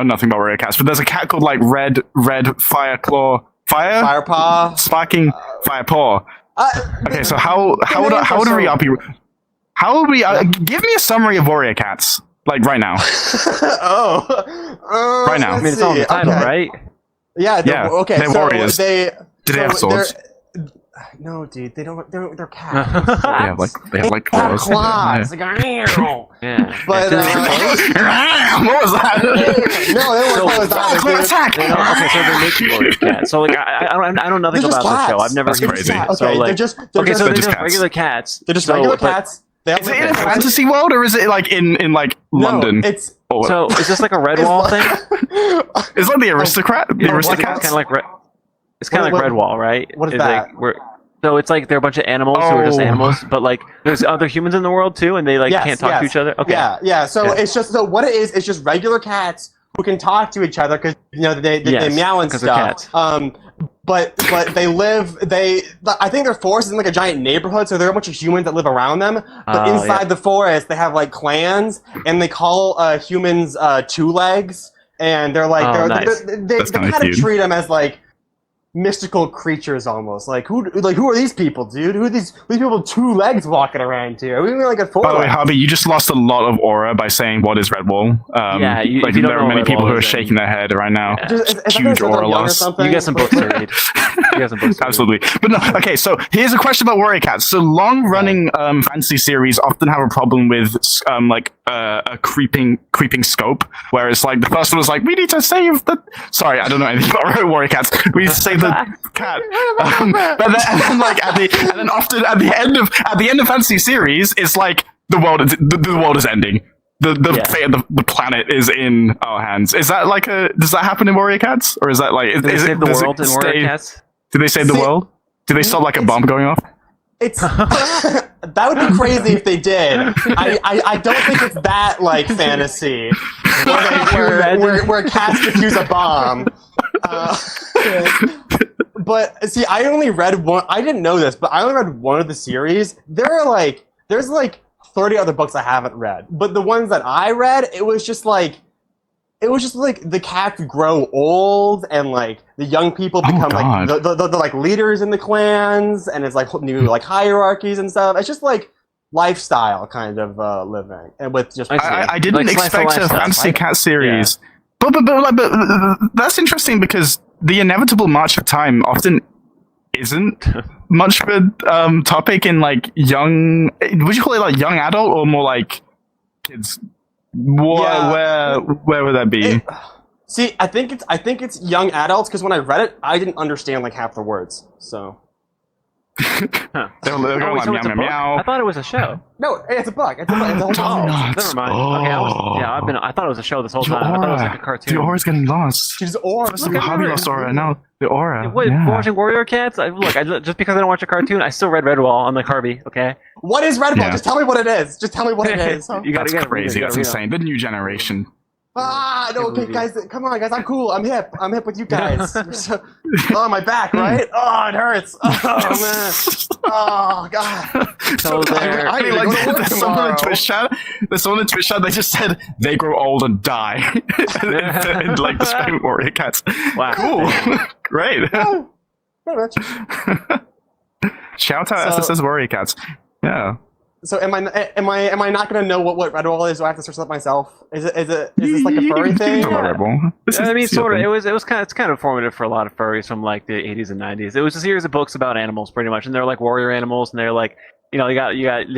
nothing about warrior cats, but there's a cat called like Red Firepaw, sparking Firepaw. Okay, so how would we give me a summary of warrior cats like right now? Right now. I mean, it's all in the title, right? Yeah. Okay. They're warriors. Do they have swords? No, dude, they don't. They're cats. they have like claws. Claws. Yeah. But what was that? No, they don't want to attack. Okay, so they're making warrior cats. So like, I know nothing about the show. I've never. That's crazy. Okay, so like, they're just cats. regular cats. They're just regular cats. Is it in a fantasy world or is it like in like London? It's so is this like a Redwall thing? It's like the aristocrat. The aristocrats. Kind of like it's kind of like Redwall, right? What is that? So it's like they're a bunch of animals who are just animals, but like there's other humans in the world too, and they like can't talk to each other. Okay. Yeah. So it's just what it is. It's just regular cats who can talk to each other because they meow and stuff. But they live. I think their forest is in like a giant neighborhood, so there are a bunch of humans that live around them. But inside the forest, they have like clans, and they call humans two legs, and they're like they kind of treat them as like mystical creatures almost. Like who are these people, dude? Who are these people 2 legs walking around here? We only like at 4 By the way, legs. Harvey, you just lost a lot of aura by saying what is Redwall. There are many people who are shaking their head right now. Yeah. Huge aura loss. You got some books to read. Absolutely. But no, okay, so here's a question about warrior cats. So long-running fantasy series often have a problem with a creeping scope, where it's like the first one was like, we need to save the... Sorry, I don't know anything about warrior cats. We need to save the cat. And then often at the end of fantasy series, it's like the world is ending. Fate of the planet is in our hands. Is that like does that happen in warrior cats, or is that like do they save the world in warrior cats? Do they save the world? Do they stop like a bomb going off? It's that would be crazy if they did. I don't think it's that like fantasy where cats defuse a bomb. But see, I only read one. I didn't know this, but I only read one of the series. There's like 30 other books I haven't read, but the ones that I read, it was just like the cats grow old, and like the young people become like the like leaders in the clans, and it's like new like hierarchies and stuff. It's just like lifestyle kind of living, and with just I didn't expect a fantasy cat series, but that's interesting because the inevitable march of time often isn't much of a topic in like young. Would you call it like young adult or more like kids? Where would that be? See, I think it's young adults because when I read it, I didn't understand like half the words. So they're going like meow meow. I thought it was a show. No, it's a book. It's a whole book. Never mind. Okay, I thought it was a show this whole time. I thought it was like a cartoon. The aura's getting lost. She's aura. Harvey lost aura. Now the aura. Wait, watching Warrior Cats? Just because I don't watch a cartoon, I still read Redwall on like Harvey. Okay. What is Redwall? Yeah. Just tell me what it is. Just tell me what it is. That's crazy. That's insane. The new generation. No, okay, guys, come on, guys, I'm cool, I'm hip with you guys. My back, right? Oh, it hurts. Oh, man. Oh, God. So there's someone in Twitch chat, they just said they grow old and die. in like the Spain Warrior Cats. Wow. Cool. Great. Yeah, pretty much. Shout out SSS Warrior Cats. Yeah. So am I not gonna know what Red Bull is? Do I have to search it up myself? Is this like a furry thing? I mean, sort of. It's kind of formative for a lot of furries from like the 80s and 90s. It was a series of books about animals, pretty much, and they're like warrior animals, and they're like, they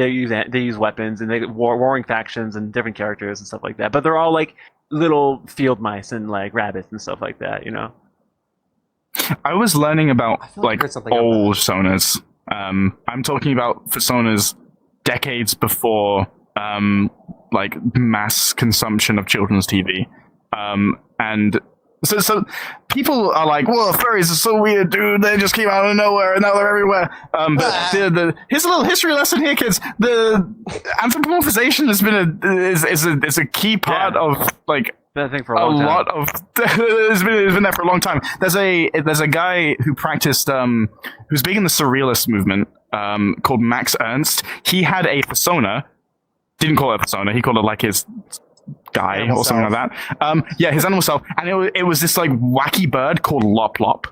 use weapons and they warring factions and different characters and stuff like that. But they're all like little field mice and like rabbits and stuff like that, I was learning about like old something personas. I'm talking about personas decades before like mass consumption of children's TV, and so people are like, "Whoa, furries are so weird, dude! They just came out of nowhere and now they're everywhere." But here's a little history lesson here, kids. The anthropomorphization has been is a key part of like I think for a long time. lot of it's been there for a long time. There's a guy who practiced who's big in the surrealist movement called Max Ernst. He had a persona, didn't call it a persona, he called it like his guy animal or something self. Like that. Yeah, his animal self, and it was this like wacky bird called Lop Lop.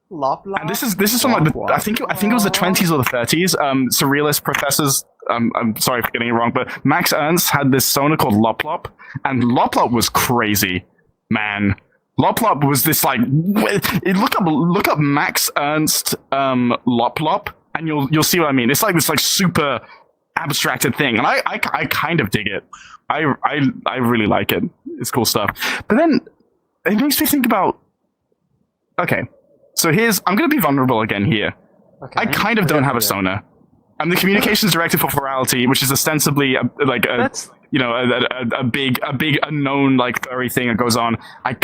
Lop Lop. And this is from like I think it was the 20s or the 30s. Surrealist professors. I'm sorry for getting it wrong, but Max Ernst had this persona called Lop Lop, and Lop Lop was crazy, man. Lop Lop was this like look up Max Ernst Lop Lop, and you'll see what I mean. It's like this like super abstracted thing, and I kind of dig it. I really like it. It's cool stuff. But then it makes me think about, okay, so I'm going to be vulnerable again here. Okay. I kind of don't have a persona. I'm the communications director for Furality, which is ostensibly a big unknown like furry thing that goes on. I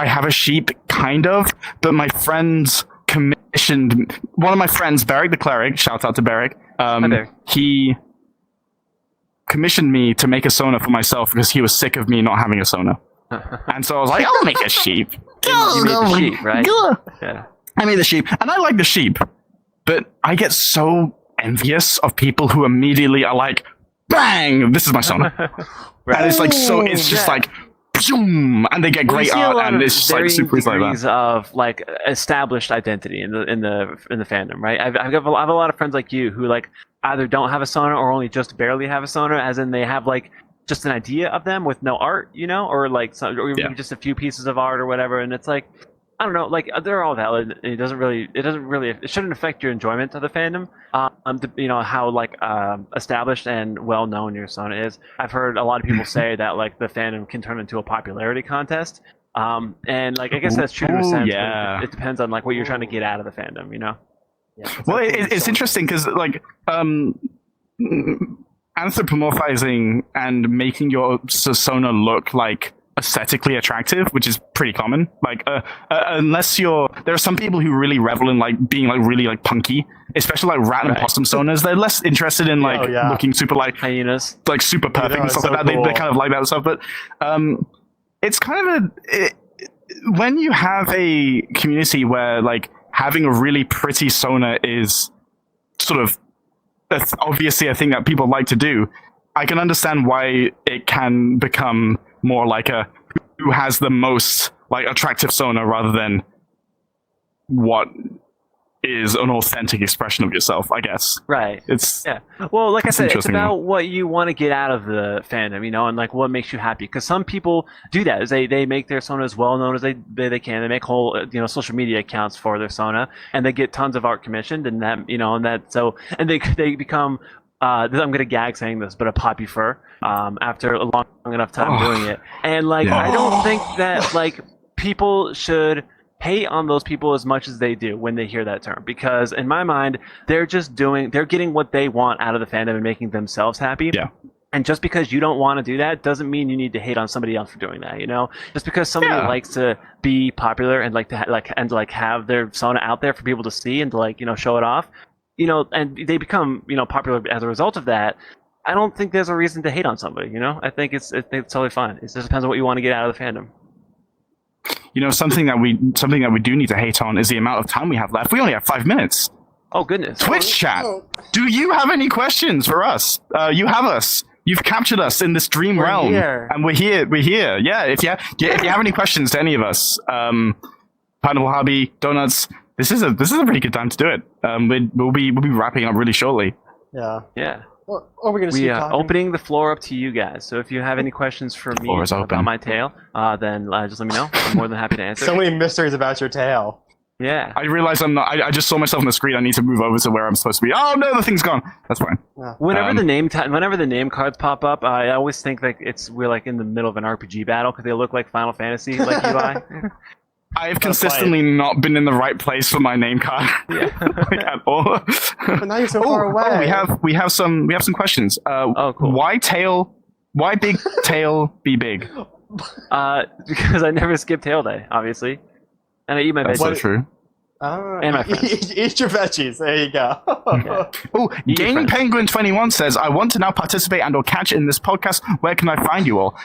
have a sheep, kind of, but my friends commissioned one of my friends, Barrick the cleric. Shout out to Barrick. He commissioned me to make a persona for myself because he was sick of me not having a persona. And so I was like, I'll make a sheep. You made the sheep, right? Yeah. I made the sheep, and I like the sheep, but I get so envious of people who immediately are like, bang, this is my persona. Right. And it's like, so it's just like, boom, and they get great art, and it's just like super easy like that. Of like established identity in the fandom, right? I have a lot of friends like you who like either don't have a persona or only just barely have a persona, as in they have like just an idea of them with no art, or like or maybe just a few pieces of art or whatever, and it's like, I don't know, like they're all valid. It shouldn't affect your enjoyment of the fandom. How like established and well known your persona is. I've heard a lot of people say that like the fandom can turn into a popularity contest. And like I guess that's true to a sense. Yeah. It depends on like what you're trying to get out of the fandom, Yeah, well, it's interesting because like anthropomorphizing and making your persona look like aesthetically attractive, which is pretty common. Like unless there are some people who really revel in like being like really like punky, especially like rat and possum personas. They're less interested in like looking super like hyenas, like super perfect and stuff like that. Cool. They kind of like that stuff, but it's kind of when you have a community where like having a really pretty persona is sort of obviously a thing that people like to do. I can understand why it can become more like who has the most like attractive persona rather than what is an authentic expression of yourself, I guess. Right. Well, like I said, it's about what you want to get out of the fandom, and like what makes you happy. Because some people do that, is they make their persona as well known as they can. They make whole social media accounts for their persona, and they get tons of art commissioned, and that and they become. I'm gonna gag saying this, but a poppy fur after a long enough time doing it, and like I don't think that like people should hate on those people as much as they do when they hear that term, because in my mind they're getting what they want out of the fandom and making themselves happy. Yeah. And just because you don't want to do that doesn't mean you need to hate on somebody else for doing that. Just because somebody likes to be popular and like to have their persona out there for people to see and to show it off. And they become, popular as a result of that. I don't think there's a reason to hate on somebody, I think it's totally fine. It just depends on what you want to get out of the fandom. Something that we do need to hate on is the amount of time we have left. We only have 5 minutes. Oh, goodness. Twitch chat. Do you have any questions for us? You have us. You've captured us in this dream realm. And we're here. Yeah, if you have any questions to any of us, Pineapple Hobby, Donuts, this is a pretty good time to do it. We'll be wrapping up really shortly. Yeah. Or we're gonna We keep are talking. opening the floor up to you guys. So if you have any questions for me floor is about open. my tale, then just let me know. I'm more than happy to answer. So many mysteries about your tail. Yeah. I realize I'm not. I just saw myself on the screen. I need to move over to where I'm supposed to be. Oh no, the thing's gone. That's fine. Whenever the name cards pop up, I always think like we're like in the middle of an RPG battle because they look like Final Fantasy like UI. I have consistently not been in the right place for my name card like, at all. But now you're so far away. We have some questions. Cool. Why tail? Why big tail be big? Because I never skip tail day, obviously, and I eat my That's veggies. so true. And my friends. Eat your veggies. There you go. Yeah. Oh, Eat your Game friends. Penguin 21 says, I want to now participate and or catch in this podcast. Where can I find you all?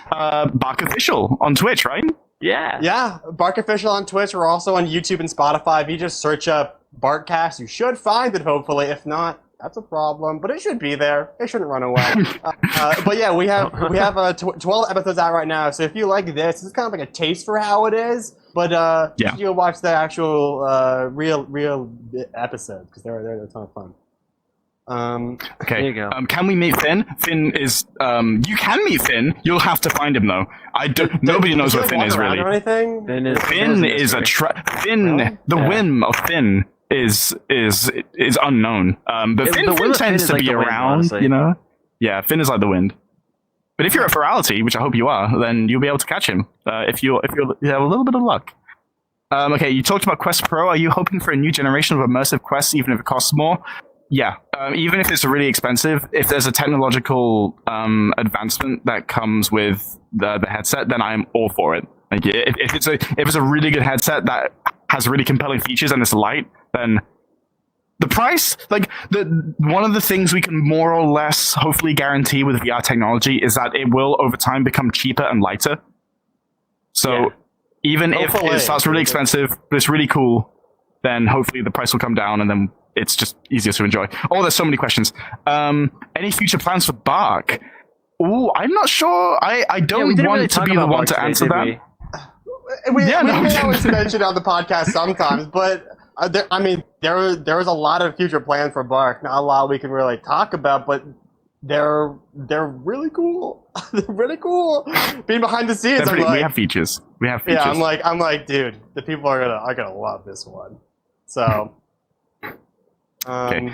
Bark Official on Twitch, right? Yeah. Yeah, BarqOfficial on Twitch. We're also on YouTube and Spotify. If you just search up BarqCast, you should find it, hopefully. If not, that's a problem, but it should be there. It shouldn't run away. But yeah, we have 12 episodes out right now, so if you like this is kind of like a taste for how it is, but you'll watch the actual real episodes, because they're a ton of fun. Okay. There you go. Can we meet Finn? Finn is you can meet Finn. You'll have to find him though. Nobody knows where Finn is really. Or anything? Finn is a Finn. The whim of Finn is unknown. But Finn tends to like be the wind, around, honestly. you know. Yeah, Finn is like the wind. But if you're at Furality, which I hope you are, then you'll be able to catch him. If you have a little bit of luck. Okay, you talked about Quest Pro. Are you hoping for a new generation of immersive quests, even if it costs more? Yeah, even if it's really expensive, if there's a technological advancement that comes with the headset, then I'm all for it. Like, if it's a really good headset that has really compelling features and it's light, then the price, like one of the things we can more or less hopefully guarantee with VR technology is that it will over time become cheaper and lighter. So even if it starts really expensive, but it's really cool, then hopefully the price will come down and then it's just easier to enjoy. Oh, there's so many questions. Any future plans for Bark? Oh, I'm not sure. I don't want to be the one to answer that. We may always mention it on the podcast sometimes, but there was a lot of future plans for Bark. Not a lot we can really talk about, but they're really cool. They're really cool. Being behind the scenes, we have features. Yeah, I'm like, dude, the people are gonna love this one. So. Okay.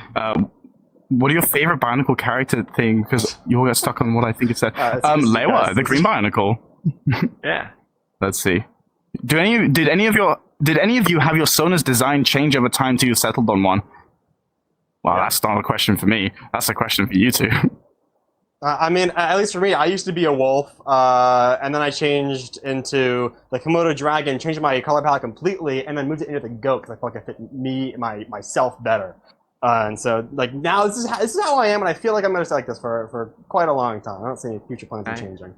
What are your favorite Bionicle character thing? Because you all got stuck on what I think it said. Lewa, the green Bionicle. Yeah. Let's see. Did any of you have your Sona's design change over time till you settled on one? Well, that's not a question for me. That's a question for you two. I mean, at least for me, I used to be a wolf, and then I changed into the Komodo dragon, changed my color palette completely, and then moved it into the goat because I felt like it fit myself better. And so, like, now this is how I am, and I feel like I'm going to stay like this for quite a long time. I don't see any future plans of changing.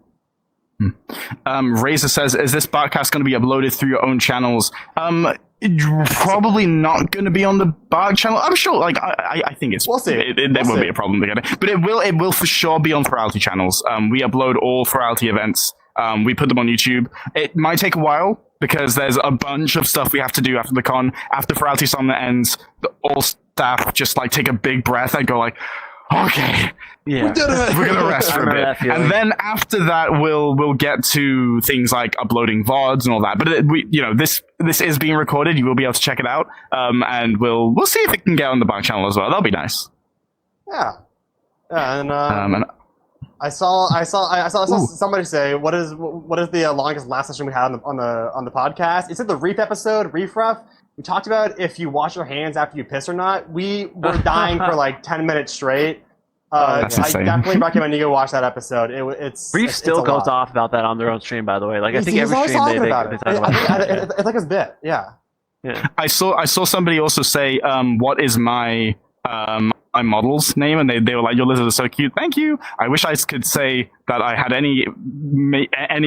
Razor says, is this BarqCast going to be uploaded through your own channels? Probably not going to be on the Barq channel. I'm sure, like, I think it's... We'll see. There won't be a problem to get it. But it will for sure be on Furality channels. We upload all Furality events. We put them on YouTube. It might take a while, because there's a bunch of stuff we have to do after the con. After Furality Somna ends, all staff just, like, take a big breath and go, like, okay, we did it. We're gonna rest for a bit, and then after that, we'll get to things like uploading VODs and all that. But this is being recorded. You will be able to check it out, and we'll see if it can get on the Barq channel as well. That'll be nice. Yeah, and I saw somebody say, what is the longest last session we had on the podcast? It said the Reef episode, Reef Rough. We talked about if you wash your hands after you piss or not. We were dying for like 10 minutes straight. I definitely recommend you go watch that episode. Reef still goes off about that on their own stream, by the way. Like I think every stream they talk about it. It's like his bit, yeah. I saw somebody also say, "What is my my model's name?" And they were like, "Your lizard is so cute." Thank you. I wish I could say that I had any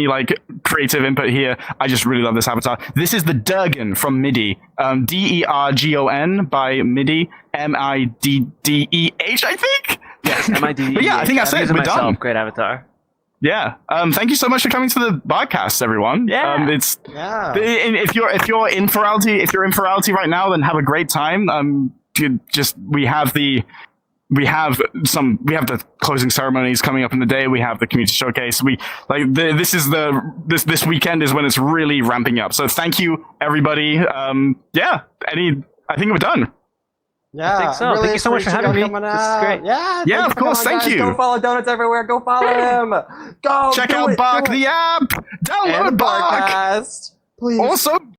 like creative input here. I just really love this avatar. This is the Durgan from MIDI. Dergon by MIDI. Middeh, I think. Yes, Middeh. But yeah, I think that's it. We're done. Great avatar. Yeah. Thank you so much for coming to the BarqCast, everyone. Yeah. If you're in Furality right now, then have a great time. We have the we have the closing ceremonies coming up in the day. We have the community showcase. This weekend is when it's really ramping up. So thank you, everybody. I think we're done. Yeah, I think so. Really thank you so much for having me. This is great. Yeah, of course. Thank you. Go follow Donuts everywhere. Go follow him. Go check out Bark the app. Download Bark. Please. Also.